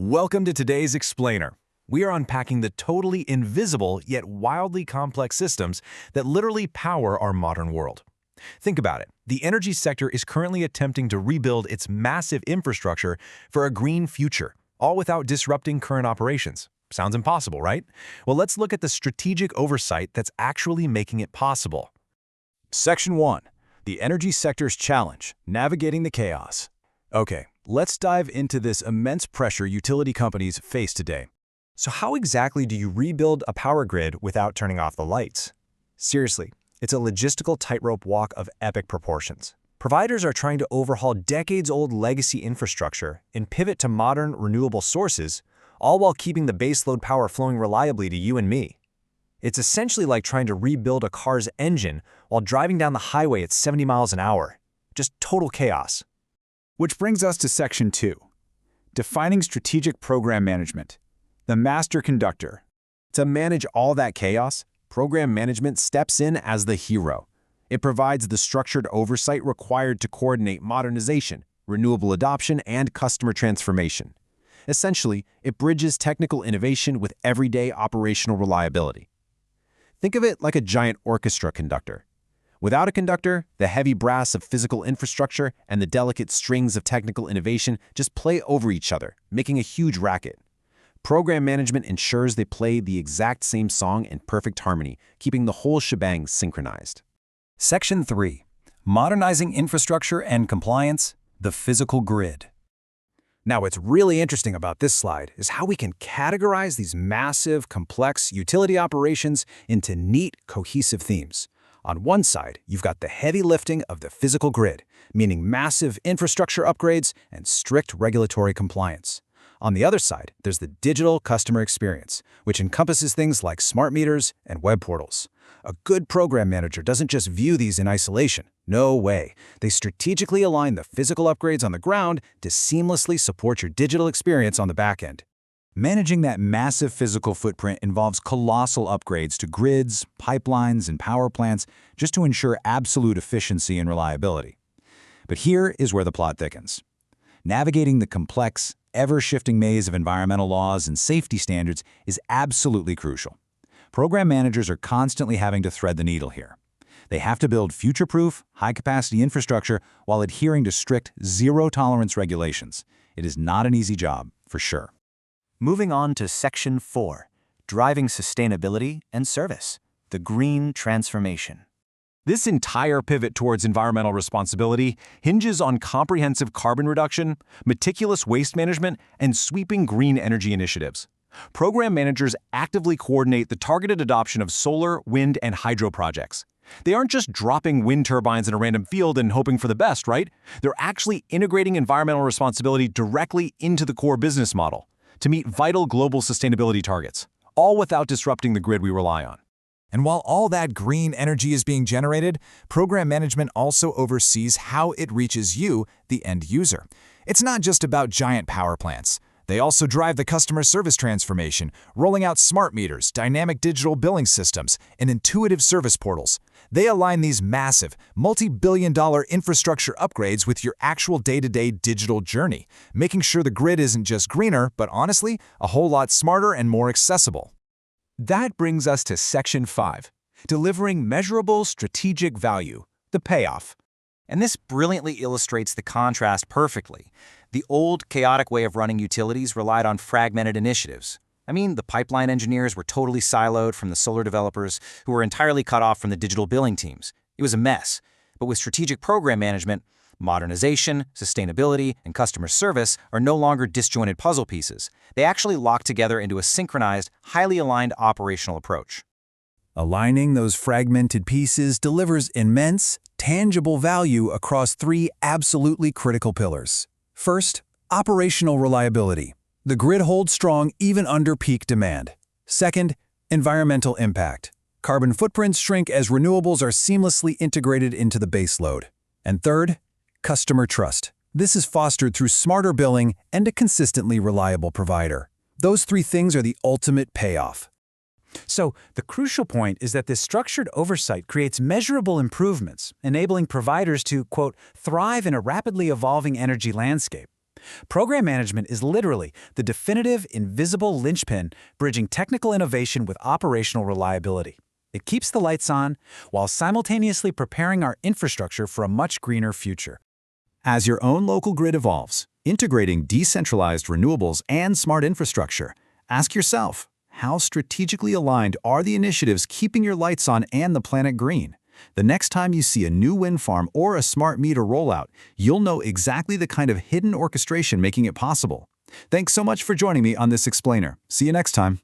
Welcome to today's Explainer. We are unpacking the totally invisible yet wildly complex systems that literally power our modern world. Think about it. The energy sector is currently attempting to rebuild its massive infrastructure for a green future, all without disrupting current operations. Sounds impossible, right? Well, let's look at the strategic oversight that's actually making it possible. Section 1. The Energy Sector's Challenge, Navigating the Chaos. Okay, let's dive into this immense pressure utility companies face today. So how exactly do you rebuild a power grid without turning off the lights? Seriously, it's a logistical tightrope walk of epic proportions. Providers are trying to overhaul decades-old legacy infrastructure and pivot to modern, renewable sources, all while keeping the baseload power flowing reliably to you and me. It's essentially like trying to rebuild a car's engine while driving down the highway at 70 miles an hour. Just total chaos. Which brings us to Section 2. Defining Strategic Program Management. The Master Conductor. To manage all that chaos, program management steps in as the hero. It provides the structured oversight required to coordinate modernization, renewable adoption, and customer transformation. Essentially, it bridges technical innovation with everyday operational reliability. Think of it like a giant orchestra conductor. Without a conductor, the heavy brass of physical infrastructure and the delicate strings of technical innovation just play over each other, making a huge racket. Program management ensures they play the exact same song in perfect harmony, keeping the whole shebang synchronized. Section 3. Modernizing Infrastructure and Compliance, the Physical Grid. Now, what's really interesting about this slide is how we can categorize these massive, complex utility operations into neat, cohesive themes. On one side, you've got the heavy lifting of the physical grid, meaning massive infrastructure upgrades and strict regulatory compliance. On the other side, there's the digital customer experience, which encompasses things like smart meters and web portals. A good program manager doesn't just view these in isolation. No way. They strategically align the physical upgrades on the ground to seamlessly support your digital experience on the back end. Managing that massive physical footprint involves colossal upgrades to grids, pipelines, and power plants just to ensure absolute efficiency and reliability. But here is where the plot thickens. Navigating the complex, ever-shifting maze of environmental laws and safety standards is absolutely crucial. Program managers are constantly having to thread the needle here. They have to build future-proof, high-capacity infrastructure while adhering to strict, zero-tolerance regulations. It is not an easy job, for sure. Moving on to Section 4, Driving Sustainability and Service, the Green Transformation. This entire pivot towards environmental responsibility hinges on comprehensive carbon reduction, meticulous waste management, and sweeping green energy initiatives. Program managers actively coordinate the targeted adoption of solar, wind, and hydro projects. They aren't just dropping wind turbines in a random field and hoping for the best, right? They're actually integrating environmental responsibility directly into the core business model to meet vital global sustainability targets, all without disrupting the grid we rely on. And while all that green energy is being generated, program management also oversees how it reaches you, the end user. It's not just about giant power plants. They also drive the customer service transformation, rolling out smart meters, dynamic digital billing systems, and intuitive service portals. They align these massive, multi-billion-dollar infrastructure upgrades with your actual day-to-day digital journey, making sure the grid isn't just greener, but honestly, a whole lot smarter and more accessible. That brings us to Section 5, Delivering Measurable Strategic Value, the Payoff. And this brilliantly illustrates the contrast perfectly. The old, chaotic way of running utilities relied on fragmented initiatives. I mean, the pipeline engineers were totally siloed from the solar developers who were entirely cut off from the digital billing teams. It was a mess. But with strategic program management, modernization, sustainability, and customer service are no longer disjointed puzzle pieces. They actually lock together into a synchronized, highly aligned operational approach. Aligning those fragmented pieces delivers immense, tangible value across three absolutely critical pillars. First, operational reliability. The grid holds strong even under peak demand. Second, environmental impact. Carbon footprints shrink as renewables are seamlessly integrated into the baseload. And third, customer trust. This is fostered through smarter billing and a consistently reliable provider. Those three things are the ultimate payoff. So, the crucial point is that this structured oversight creates measurable improvements, enabling providers to, quote, thrive in a rapidly evolving energy landscape. Program management is literally the definitive, invisible linchpin bridging technical innovation with operational reliability. It keeps the lights on while simultaneously preparing our infrastructure for a much greener future. As your own local grid evolves, integrating decentralized renewables and smart infrastructure, ask yourself, how strategically aligned are the initiatives keeping your lights on and the planet green? The next time you see a new wind farm or a smart meter rollout, you'll know exactly the kind of hidden orchestration making it possible. Thanks so much for joining me on this explainer. See you next time.